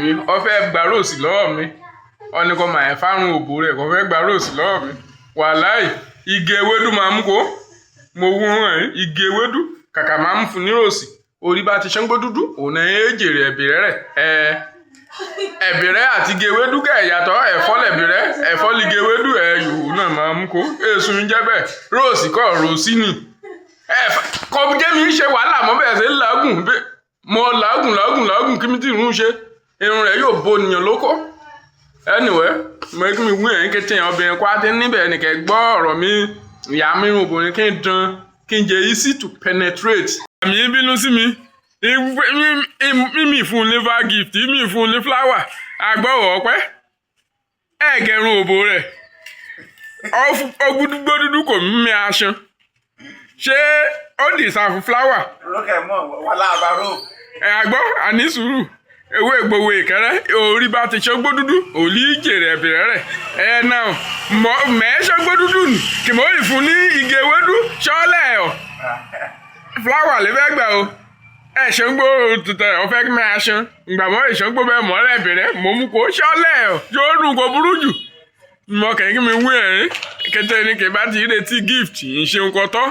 mi ó fẹ́ gba róòsì lọ́wọ́ mi ó ní kó máa fárun òbò rẹ̀ kó fẹ́ gba róòsì lọ́wọ́ mi wàláì igi ewédú máa mú kó mo wú hàn igi ewédú kàkà máa ń fún ní róòsì orí bá ti ṣángbó dúdú òun náà jèrè ẹ̀bìrẹ́ rẹ̀ ẹ̀bìrẹ́ àti igi ewédú kẹ̀ yàtọ̀ ẹ̀fọ́ lẹ̀bìrẹ́ ẹ̀fọ́ ligi ewédú yòówù náà máa mú kó èso ń jẹ́ bẹ́ẹ̀ róòsì kọ́ rosí ni kọ́ jẹ́mi ń ṣe wàhálà mọ́ bẹ́ẹ̀ ṣe ń làágùn mo làágùn kí mi ti rún ṣe irun rẹ̀ yóò bo ènìyàn lóko anyway mo kí mi wú ẹ̀yìn kété yẹn obìnrin kó adé níbẹ̀ nìkẹ́ gbọ́ ọ̀rọ̀ mi ìyá mi rún obìnrin kí n dán kí n jẹ easy to penetrate. àmì bínú sí mi mímì fún un ní va gift mímì fún un ní flower àgbọ̀wọ̀ ọ̀pẹ́ ẹ̀gẹ̀rún òbò rẹ̀ ọgbúdúgbódúdú kò mímí aṣan ṣé ó dì sáfù flower. lókè mọ wà láàbárò. àgbọ̀ àní sùúrù ewé gbowó ìkẹrẹ orí bá ti ṣọgbó dúdú òlì jèrè ẹ̀bìrẹ́ rẹ̀ náà mẹ́ẹ́ ṣọgbó dúdú nì kì mọ́ ìfún ní igi ewédú ṣọ́ọ́lẹ̀ ọ̀ flower lè fẹ́ gbà o ṣọ́gbó tuntun ọ̀fẹ́ kí mẹ́ aṣan ìgbàmọ́ ìṣọ́gbó bẹ́ẹ̀ mọ́ ẹ̀bìrẹ́ mọ́ mú kó ṣọ́ọ́lẹ̀ ọ̀ yóò dùn kó burú jù mọ́ kẹ́kí mi wú ẹ̀rín kété ní kí bá ti retí gift ìṣeun kọ́tọ́